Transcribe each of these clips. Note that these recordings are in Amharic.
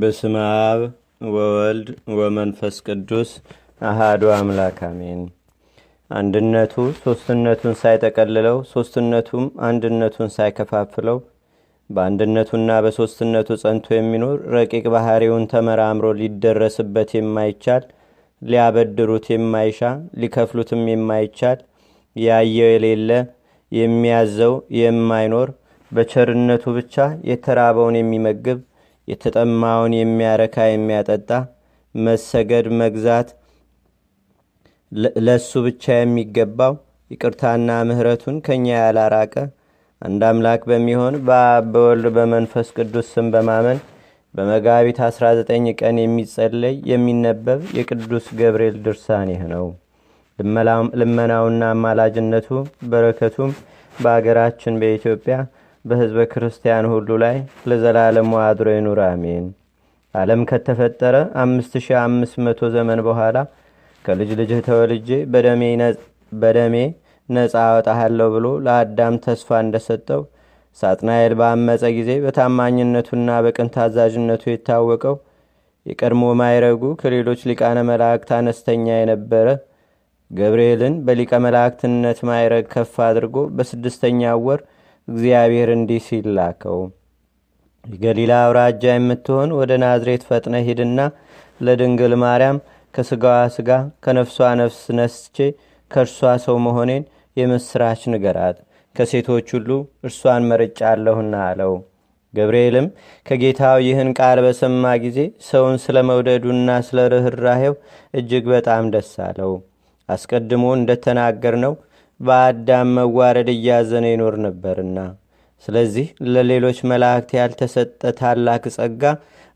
በስመ አብ ወወልድ ወመንፈስ ቅዱስ አሃዱ አምላክ አሜን። አንድነቱ ሶስትነቱን ሳይጠቀልለው ሶስትነቱም አንድነቱን ሳይከፋፍለው በአንድነቱና በሶስትነቱ ጸንቶ የሚኖር ረቂቅ ባህሪውን ተመራምሮ ሊደረስበት የማይቻል ሊያበድሩት የማይሻ ሊከፍሉትም የማይቻል ያየው የሌለ የሚያዘው የማይኖር በቸርነቱ ብቻ የተራበውን የሚመግብ የተጠማውን የሚያረካ የሚያጠጣ መሰገድ መግዛት ለሱ ብቻ የሚገባው ይቅርታና ምህረቱን ከኛ ያላራቀ አንድ አምላክ በሚሆን በአብ በወልድ በመንፈስ ቅዱስ ስም በማመን በመጋቢት 19 ቀን የሚጸለይ የሚነበብ የቅዱስ ገብርኤል ድርሳን ይህ ነው። ልመናውና አማላጅነቱ በረከቱም በአገራችን በኢትዮጵያ በሕዝበ ክርስቲያን ሁሉ ላይ ለዘላለሙ አድሮ ይኑር አሜን። ዓለም ከተፈጠረ 5500 ዘመን በኋላ ከልጅ ልጅህ ተወልጄ በደሜ ነፃ አወጣሃለሁ ብሎ ለአዳም ተስፋ እንደሰጠው ሳጥናኤል በአመፀ ጊዜ በታማኝነቱና በቅን ታዛዥነቱ የታወቀው የቀድሞ ማይረጉ ከሌሎች ሊቃነ መላእክት አነስተኛ የነበረ ገብርኤልን በሊቀ መላእክትነት ማይረግ ከፍ አድርጎ በስድስተኛው ወር እግዚአብሔር እንዲህ ሲል ላከው። የገሊላ አውራጃ የምትሆን ወደ ናዝሬት ፈጥነ ሂድና ለድንግል ማርያም ከስጋዋ ስጋ ከነፍሷ ነፍስ ነስቼ ከእርሷ ሰው መሆኔን የምስራች ንገራት፣ ከሴቶች ሁሉ እርሷን መርጫለሁና አለው። ገብርኤልም ከጌታው ይህን ቃል በሰማ ጊዜ ሰውን ስለ መውደዱና ስለ ርኅራሄው እጅግ በጣም ደስ አለው። አስቀድሞ እንደተናገር ነው በአዳም መዋረድ እያዘነ ይኖር ነበርና፣ ስለዚህ ለሌሎች መላእክት ያልተሰጠ ታላቅ ጸጋ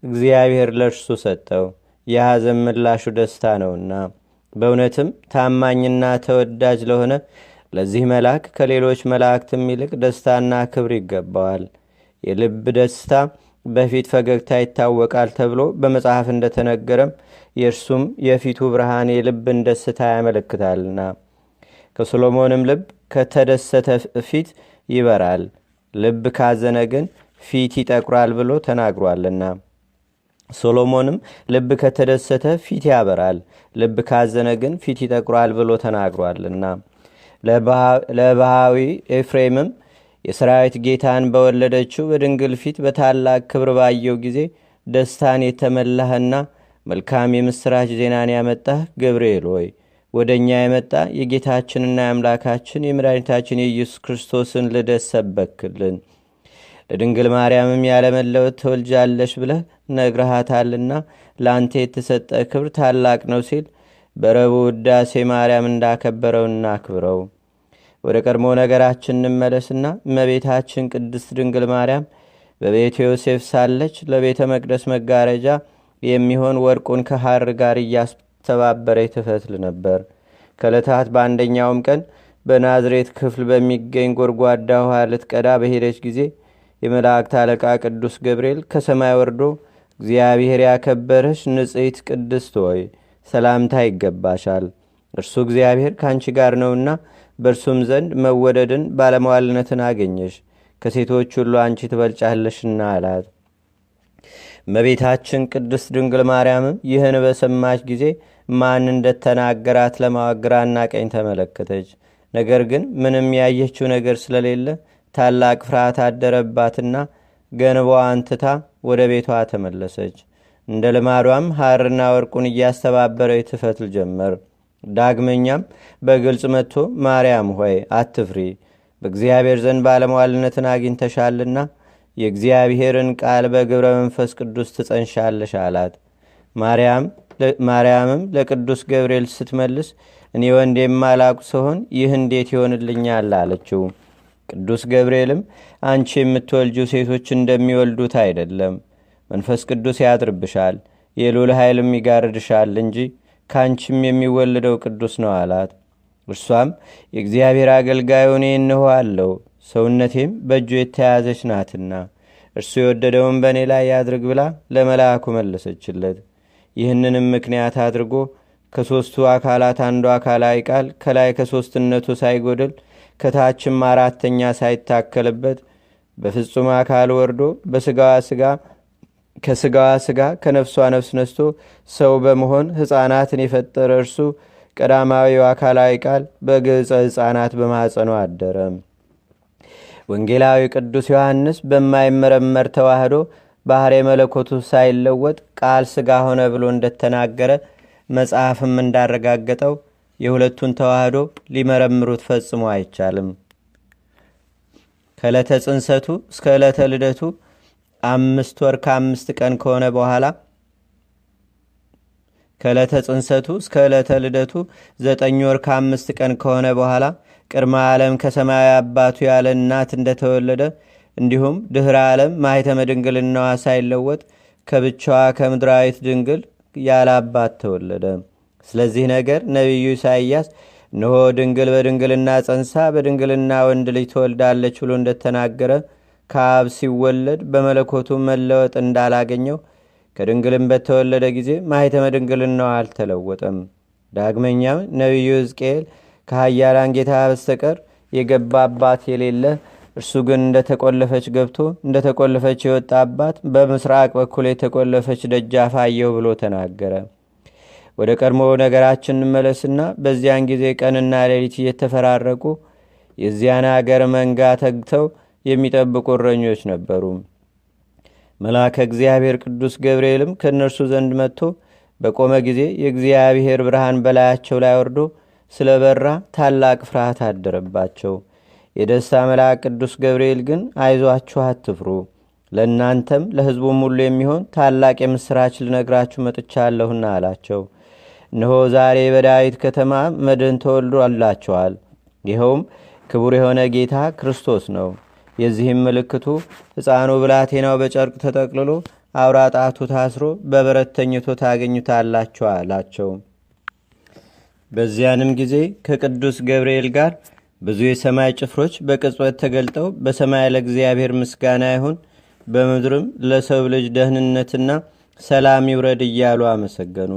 እግዚአብሔር ለእርሱ ሰጠው። የሐዘን ምላሹ ደስታ ነውና፣ በእውነትም ታማኝና ተወዳጅ ለሆነ ለዚህ መልአክ ከሌሎች መላእክትም ይልቅ ደስታና ክብር ይገባዋል። የልብ ደስታ በፊት ፈገግታ ይታወቃል ተብሎ በመጽሐፍ እንደተነገረም የእርሱም የፊቱ ብርሃን የልብን ደስታ ያመለክታልና፣ ከሶሎሞንም ልብ ከተደሰተ ፊት ይበራል፣ ልብ ካዘነ ግን ፊት ይጠቁራል ብሎ ተናግሯልና። ሶሎሞንም ልብ ከተደሰተ ፊት ያበራል፣ ልብ ካዘነ ግን ፊት ይጠቁራል ብሎ ተናግሯልና። ለባሃዊ ኤፍሬምም የሰራዊት ጌታን በወለደችው በድንግል ፊት በታላቅ ክብር ባየው ጊዜ ደስታን የተመላህና መልካም የምስራች ዜናን ያመጣህ ገብርኤል ሆይ ወደ እኛ የመጣ የጌታችንና የአምላካችን የመድኃኒታችን የኢየሱስ ክርስቶስን ልደት ሰበክልን። ለድንግል ማርያምም ያለመለወጥ ተወልጃለሽ ብለህ ነግረሃታልና ለአንተ የተሰጠ ክብር ታላቅ ነው ሲል በረቡዕ ውዳሴ ማርያም እንዳከበረው እናክብረው። ወደ ቀድሞ ነገራችን እንመለስና እመቤታችን ቅድስት ድንግል ማርያም በቤተ ዮሴፍ ሳለች ለቤተ መቅደስ መጋረጃ የሚሆን ወርቁን ከሐር ጋር እያስተባበረ ትፈትል ነበር። ከዕለታት በአንደኛውም ቀን በናዝሬት ክፍል በሚገኝ ጎድጓዳ ውሃ ልትቀዳ በሄደች ጊዜ የመላእክት አለቃ ቅዱስ ገብርኤል ከሰማይ ወርዶ እግዚአብሔር ያከበረሽ ንጽሕት ቅድስት ሆይ ሰላምታ ይገባሻል፣ እርሱ እግዚአብሔር ከአንቺ ጋር ነውና በእርሱም ዘንድ መወደድን ባለመዋልነትን አገኘሽ፣ ከሴቶች ሁሉ አንቺ ትበልጫለሽና አላት። እመቤታችን ቅድስት ድንግል ማርያምም ይህን በሰማች ጊዜ ማን እንደተናገራት ለማወቅ ግራና ቀኝ ተመለከተች። ነገር ግን ምንም ያየችው ነገር ስለሌለ ታላቅ ፍርሃት አደረባትና ገንቧን ትታ ወደ ቤቷ ተመለሰች። እንደ ልማዷም ሐርና ወርቁን እያስተባበረ ትፈትል ጀመር። ዳግመኛም በግልጽ መጥቶ ማርያም ሆይ አትፍሪ፣ በእግዚአብሔር ዘንድ ባለመዋልነትን አግኝተሻልና የእግዚአብሔርን ቃል በግብረ መንፈስ ቅዱስ ትጸንሻለሽ አላት። ማርያምም ለቅዱስ ገብርኤል ስትመልስ እኔ ወንድ የማላውቅ ስሆን ይህ እንዴት ይሆንልኛል አለችው። ቅዱስ ገብርኤልም አንቺ የምትወልጂው ሴቶች እንደሚወልዱት አይደለም፣ መንፈስ ቅዱስ ያድርብሻል፣ የልዑል ኃይልም ይጋርድሻል እንጂ ከአንቺም የሚወልደው ቅዱስ ነው አላት። እርሷም የእግዚአብሔር አገልጋይ እኔ እንሆ አለው፣ ሰውነቴም በእጁ የተያዘች ናትና እርሱ የወደደውን በእኔ ላይ ያድርግ ብላ ለመልአኩ መለሰችለት። ይህንንም ምክንያት አድርጎ ከሦስቱ አካላት አንዱ አካላዊ ቃል ከላይ ከሦስትነቱ ሳይጎድል ከታችም አራተኛ ሳይታከልበት በፍጹም አካል ወርዶ በስጋዋ ስጋ ከስጋዋ ስጋ ከነፍሷ ነፍስ ነስቶ ሰው በመሆን ሕፃናትን የፈጠረ እርሱ ቀዳማዊው አካላዊ ቃል በግዕፀ ሕፃናት በማኅፀኗ አደረ። ወንጌላዊ ቅዱስ ዮሐንስ በማይመረመር ተዋህዶ ባሕርየ መለኮቱ ሳይለወጥ ቃል ሥጋ ሆነ ብሎ እንደተናገረ መጽሐፍም እንዳረጋገጠው የሁለቱን ተዋህዶ ሊመረምሩት ፈጽሞ አይቻልም። ከዕለተ ጽንሰቱ እስከ ዕለተ ልደቱ 5 ወር ከ5 ቀን ከሆነ በኋላ ከዕለተ ጽንሰቱ እስከ ዕለተ ልደቱ 9 ወር ከ5 ቀን ከሆነ በኋላ ቅድመ ዓለም ከሰማያዊ አባቱ ያለ እናት እንደተወለደ እንዲሁም ድኅረ ዓለም ማኅተመ ድንግልናዋ ሳይለወጥ ከብቻዋ ከምድራዊት ድንግል ያለ አባት ተወለደ። ስለዚህ ነገር ነቢዩ ኢሳይያስ እነሆ ድንግል በድንግልና ጸንሳ በድንግልና ወንድ ልጅ ትወልዳለች ብሎ እንደተናገረ ከአብ ሲወለድ በመለኮቱ መለወጥ እንዳላገኘው ከድንግልም በተወለደ ጊዜ ማኅተመ ድንግልናዋ አልተለወጠም። ዳግመኛም ነቢዩ ሕዝቅኤል ከኃያላን ጌታ በስተቀር የገባ አባት የሌለ እርሱ ግን እንደተቆለፈች ገብቶ እንደተቆለፈች የወጣ አባት በምስራቅ በኩል የተቆለፈች ደጃፍ አየሁ ብሎ ተናገረ። ወደ ቀድሞ ነገራችን እንመለስና በዚያን ጊዜ ቀንና ሌሊት እየተፈራረቁ የዚያን አገር መንጋ ተግተው የሚጠብቁ እረኞች ነበሩ። መልአከ እግዚአብሔር ቅዱስ ገብርኤልም ከእነርሱ ዘንድ መጥቶ በቆመ ጊዜ የእግዚአብሔር ብርሃን በላያቸው ላይ ወርዶ ስለ በራ ታላቅ ፍርሃት አደረባቸው። የደስታ መልአክ ቅዱስ ገብርኤል ግን አይዟችሁ፣ አትፍሩ፣ ለእናንተም ለሕዝቡም ሁሉ የሚሆን ታላቅ የምሥራች ልነግራችሁ መጥቻለሁና አላቸው። እነሆ ዛሬ በዳዊት ከተማ መድን ተወልዶላችኋል። ይኸውም ክቡር የሆነ ጌታ ክርስቶስ ነው። የዚህም ምልክቱ ሕፃኑ ብላቴናው በጨርቅ ተጠቅልሎ አውራ ጣቱ ታስሮ በበረት ተኝቶ ታገኙታላችሁ አላቸው። በዚያንም ጊዜ ከቅዱስ ገብርኤል ጋር ብዙ የሰማይ ጭፍሮች በቅጽበት ተገልጠው በሰማይ ለእግዚአብሔር ምስጋና ይሁን፣ በምድርም ለሰው ልጅ ደህንነትና ሰላም ይውረድ እያሉ አመሰገኑ።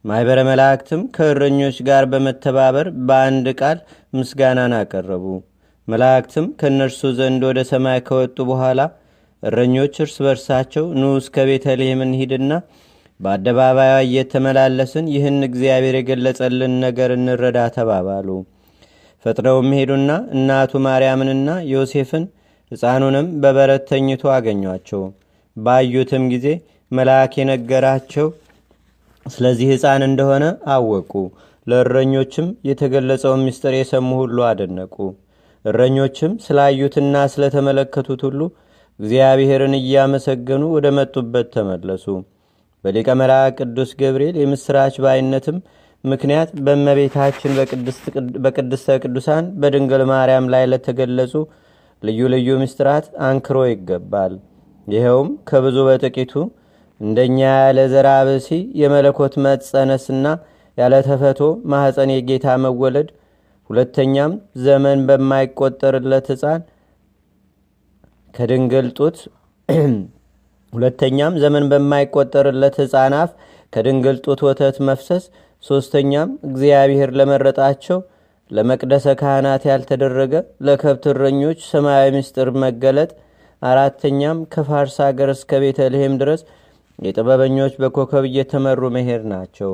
ማኅበረ መላእክትም ከእረኞች ጋር በመተባበር በአንድ ቃል ምስጋናን አቀረቡ። መላእክትም ከእነርሱ ዘንድ ወደ ሰማይ ከወጡ በኋላ እረኞች እርስ በርሳቸው ኑ እስከ ቤተልሔም እንሂድና በአደባባዩ እየተመላለስን ይህን እግዚአብሔር የገለጸልን ነገር እንረዳ ተባባሉ። ፈጥነውም ሄዱና እናቱ ማርያምንና ዮሴፍን ሕፃኑንም በበረት ተኝቶ አገኟቸው። ባዩትም ጊዜ መልአክ የነገራቸው ስለዚህ ሕፃን እንደሆነ አወቁ። ለእረኞችም የተገለጸውን ምስጢር የሰሙ ሁሉ አደነቁ። እረኞችም ስላዩትና ስለተመለከቱት ሁሉ እግዚአብሔርን እያመሰገኑ ወደ መጡበት ተመለሱ። በሊቀ መላእክት ቅዱስ ገብርኤል የምሥራች ባይነትም ምክንያት በእመቤታችን በቅድስተ ቅዱሳን በድንግል ማርያም ላይ ለተገለጹ ልዩ ልዩ ምስጢራት አንክሮ ይገባል። ይኸውም ከብዙ በጥቂቱ እንደኛ ያለ ዘራ ብእሲ የመለኮት መጸነስና ያለ ተፈቶ ማኅፀን የጌታ መወለድ፣ ሁለተኛም ዘመን በማይቆጠርለት ሕፃን ከድንግል ጡት ሁለተኛም ዘመን በማይቆጠርለት ሕፃን አፍ ከድንግል ጡት ወተት መፍሰስ፣ ሦስተኛም እግዚአብሔር ለመረጣቸው ለመቅደሰ ካህናት ያልተደረገ ለከብት እረኞች ሰማያዊ ምስጢር መገለጥ፣ አራተኛም ከፋርስ አገር እስከ ቤተልሔም ድረስ የጥበበኞች በኮከብ እየተመሩ መሄድ ናቸው።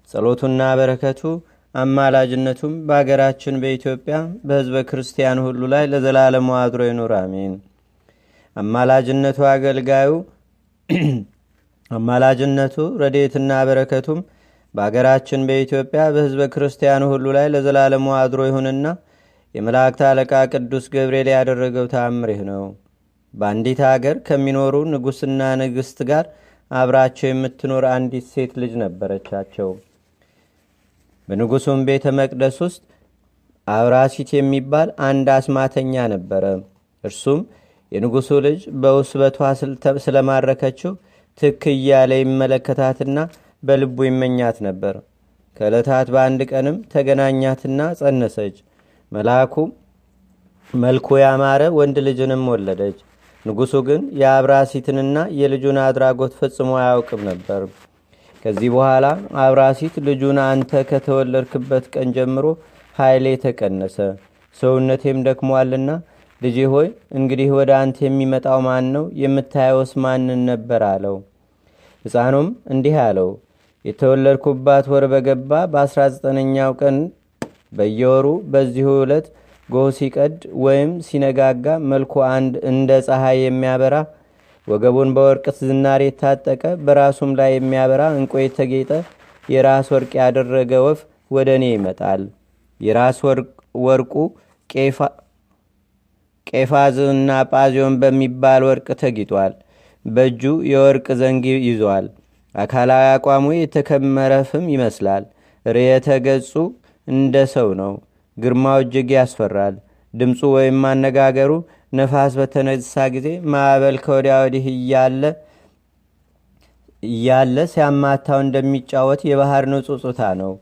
ጸሎቱና በረከቱ አማላጅነቱም በአገራችን በኢትዮጵያ በሕዝበ ክርስቲያን ሁሉ ላይ ለዘላለሙ አድሮ ይኑር፣ አሜን። አማላጅነቱ አገልጋዩ አማላጅነቱ ረድኤትና በረከቱም በአገራችን በኢትዮጵያ በሕዝበ ክርስቲያኑ ሁሉ ላይ ለዘላለሙ አድሮ ይሁንና የመላእክት አለቃ ቅዱስ ገብርኤል ያደረገው ተአምር ይህ ነው። በአንዲት አገር ከሚኖሩ ንጉሥና ንግሥት ጋር አብራቸው የምትኖር አንዲት ሴት ልጅ ነበረቻቸው። በንጉሡም ቤተ መቅደስ ውስጥ አብራሲት የሚባል አንድ አስማተኛ ነበረ። እርሱም የንጉሡ ልጅ በውስበቷ ስለማረከችው ትክ እያለ ይመለከታትና በልቡ ይመኛት ነበር። ከዕለታት በአንድ ቀንም ተገናኛትና ጸነሰች። መልኩ ያማረ ወንድ ልጅንም ወለደች። ንጉሡ ግን የአብራሲትንና የልጁን አድራጎት ፈጽሞ አያውቅም ነበር። ከዚህ በኋላ አብራሲት ልጁን አንተ ከተወለድክበት ቀን ጀምሮ ኃይሌ ተቀነሰ፣ ሰውነቴም ደክሟልና ልጄ ሆይ እንግዲህ ወደ አንተ የሚመጣው ማን ነው? የምታየውስ ማንን ነበር? አለው። ሕፃኑም እንዲህ አለው፣ የተወለድኩባት ወር በገባ በ19ኛው ቀን በየወሩ በዚሁ ዕለት ጎህ ሲቀድ ወይም ሲነጋጋ መልኩ አንድ እንደ ፀሐይ የሚያበራ ወገቡን በወርቅ ዝናር የታጠቀ በራሱም ላይ የሚያበራ እንቆ የተጌጠ የራስ ወርቅ ያደረገ ወፍ ወደ እኔ ይመጣል። የራስ ወርቁ ቄፋዝና ጳዚዮን በሚባል ወርቅ ተጊጧል። በእጁ የወርቅ ዘንግ ይዟል። አካላዊ አቋሙ የተከመረ ፍም ይመስላል። ርየተ ገጹ እንደ ሰው ነው። ግርማው እጅግ ያስፈራል። ድምፁ ወይም አነጋገሩ ነፋስ በተነሳ ጊዜ ማዕበል ከወዲያ ወዲህ እያለ ሲያማታው እንደሚጫወት የባህር ንጹጽታ ነው።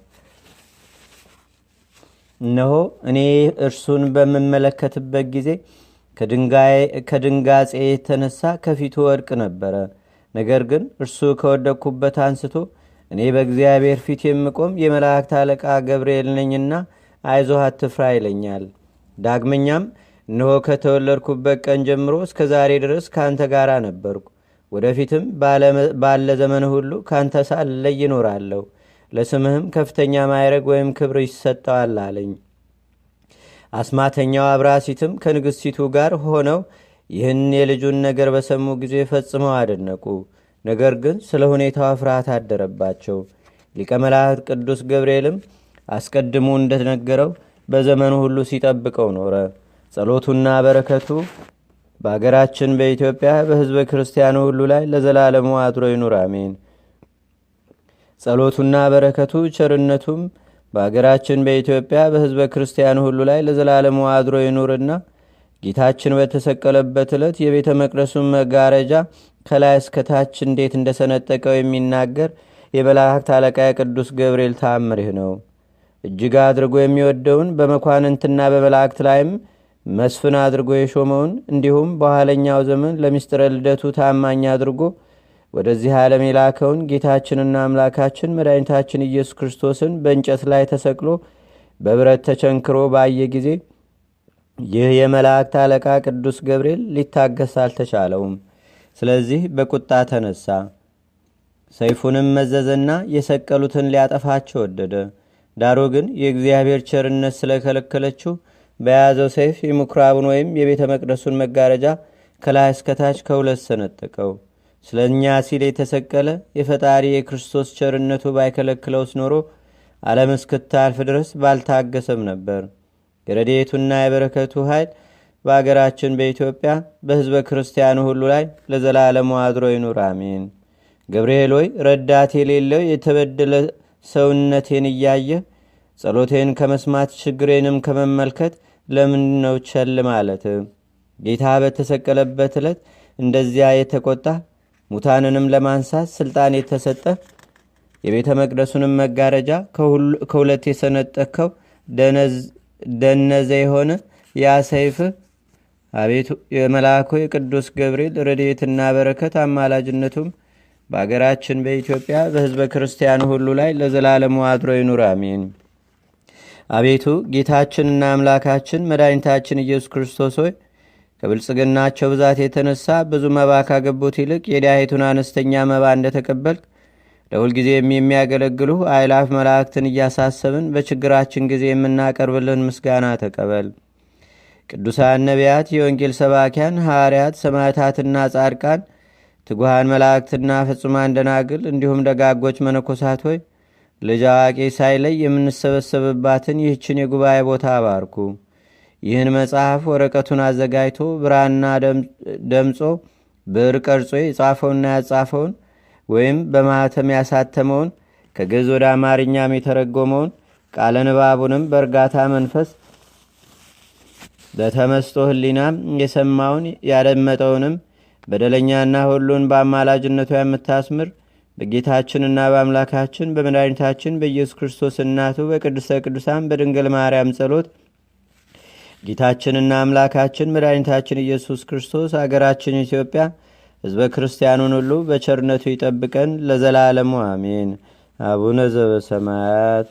እነሆ እኔ እርሱን በምመለከትበት ጊዜ ከድንጋጼ የተነሳ ከፊቱ ወድቅ ነበረ። ነገር ግን እርሱ ከወደቅኩበት አንስቶ እኔ በእግዚአብሔር ፊት የምቆም የመላእክት አለቃ ገብርኤል ነኝና አይዞህ አትፍራ ይለኛል። ዳግመኛም እነሆ ከተወለድኩበት ቀን ጀምሮ እስከ ዛሬ ድረስ ከአንተ ጋር ነበርኩ። ወደፊትም ባለ ዘመን ሁሉ ከአንተ ሳልለይ ይኖራለሁ። ለስምህም ከፍተኛ ማዕረግ ወይም ክብር ይሰጠዋል አለኝ። አስማተኛው አብራሲትም ከንግሥቲቱ ጋር ሆነው ይህን የልጁን ነገር በሰሙ ጊዜ ፈጽመው አደነቁ። ነገር ግን ስለ ሁኔታው ፍርሃት አደረባቸው። ሊቀ መላእክት ቅዱስ ገብርኤልም አስቀድሞ እንደተነገረው በዘመኑ ሁሉ ሲጠብቀው ኖረ። ጸሎቱና በረከቱ በአገራችን በኢትዮጵያ በሕዝበ ክርስቲያኑ ሁሉ ላይ ለዘላለሙ አድሮ ይኑር፣ አሜን። ጸሎቱና በረከቱ ቸርነቱም በአገራችን በኢትዮጵያ በሕዝበ ክርስቲያኑ ሁሉ ላይ ለዘላለሙ አድሮ ይኑርና ጌታችን በተሰቀለበት ዕለት የቤተ መቅደሱን መጋረጃ ከላይ እስከታች እንዴት እንደሰነጠቀው የሚናገር የመላእክት አለቃ የቅዱስ ገብርኤል ተአምር ይህ ነው። እጅግ አድርጎ የሚወደውን በመኳንንትና በመላእክት ላይም መስፍን አድርጎ የሾመውን እንዲሁም በኋለኛው ዘመን ለምስጢረ ልደቱ ታማኝ አድርጎ ወደዚህ ዓለም የላከውን ጌታችንና አምላካችን መድኃኒታችን ኢየሱስ ክርስቶስን በእንጨት ላይ ተሰቅሎ በብረት ተቸንክሮ ባየ ጊዜ ይህ የመላእክት አለቃ ቅዱስ ገብርኤል ሊታገስ አልተቻለውም። ስለዚህ በቁጣ ተነሳ። ሰይፉንም መዘዘና የሰቀሉትን ሊያጠፋቸው ወደደ። ዳሩ ግን የእግዚአብሔር ቸርነት ስለከለከለችው በያዘው ሰይፍ የምኩራቡን ወይም የቤተ መቅደሱን መጋረጃ ከላይ እስከታች ከሁለት ሰነጠቀው። ስለ እኛ ሲል የተሰቀለ የፈጣሪ የክርስቶስ ቸርነቱ ባይከለክለውስ ኖሮ ዓለም እስክታልፍ ድረስ ባልታገሰም ነበር። የረድኤቱና የበረከቱ ኃይል በአገራችን በኢትዮጵያ በሕዝበ ክርስቲያኑ ሁሉ ላይ ለዘላለሙ አድሮ ይኑር፣ አሜን። ገብርኤል ሆይ ረዳት የሌለው የተበደለ ሰውነቴን እያየ ጸሎቴን ከመስማት ችግሬንም ከመመልከት ለምን ነው ቸል ማለት? ጌታ በተሰቀለበት ዕለት እንደዚያ የተቆጣ ሙታንንም ለማንሳት ስልጣን የተሰጠ የቤተ መቅደሱንም መጋረጃ ከሁለት የሰነጠከው ደነዘ የሆነ ያ ሰይፍህ አቤቱ የመልአኩ የቅዱስ ገብርኤል ረድኤትና በረከት አማላጅነቱም በአገራችን በኢትዮጵያ በሕዝበ ክርስቲያኑ ሁሉ ላይ ለዘላለሙ አድሮ ይኑር፣ አሜን። አቤቱ ጌታችንና አምላካችን መድኃኒታችን ኢየሱስ ክርስቶስ ሆይ ከብልጽግናቸው ብዛት የተነሳ ብዙ መባ ካገቡት ይልቅ የዲያይቱን አነስተኛ መባ እንደተቀበልክ ለሁልጊዜም የሚያገለግሉ አእላፍ መላእክትን እያሳሰብን በችግራችን ጊዜ የምናቀርብልን ምስጋና ተቀበል። ቅዱሳን ነቢያት፣ የወንጌል ሰባኪያን ሐዋርያት፣ ሰማዕታትና ጻድቃን፣ ትጉሃን መላእክትና ፍጹማን ደናግል እንዲሁም ደጋጎች መነኮሳት ሆይ ልጅ አዋቂ ሳይለይ የምንሰበሰብባትን ይህችን የጉባኤ ቦታ አባርኩ። ይህን መጽሐፍ ወረቀቱን አዘጋጅቶ ብራና ደምጾ ብዕር ቀርጾ የጻፈውና ያጻፈውን ወይም በማኅተም ያሳተመውን ከግዕዝ ወደ አማርኛም የተረጎመውን ቃለ ንባቡንም በእርጋታ መንፈስ በተመስጦ ሕሊናም የሰማውን ያደመጠውንም በደለኛና ሁሉን በአማላጅነቷ የምታስምር በጌታችንና በአምላካችን በመድኃኒታችን በኢየሱስ ክርስቶስ እናቱ በቅድስተ ቅዱሳን በድንግል ማርያም ጸሎት ጌታችንና አምላካችን መድኃኒታችን ኢየሱስ ክርስቶስ አገራችን ኢትዮጵያ ሕዝበ ክርስቲያኑን ሁሉ በቸርነቱ ይጠብቀን ለዘላለሙ አሜን። አቡነ ዘበሰማያት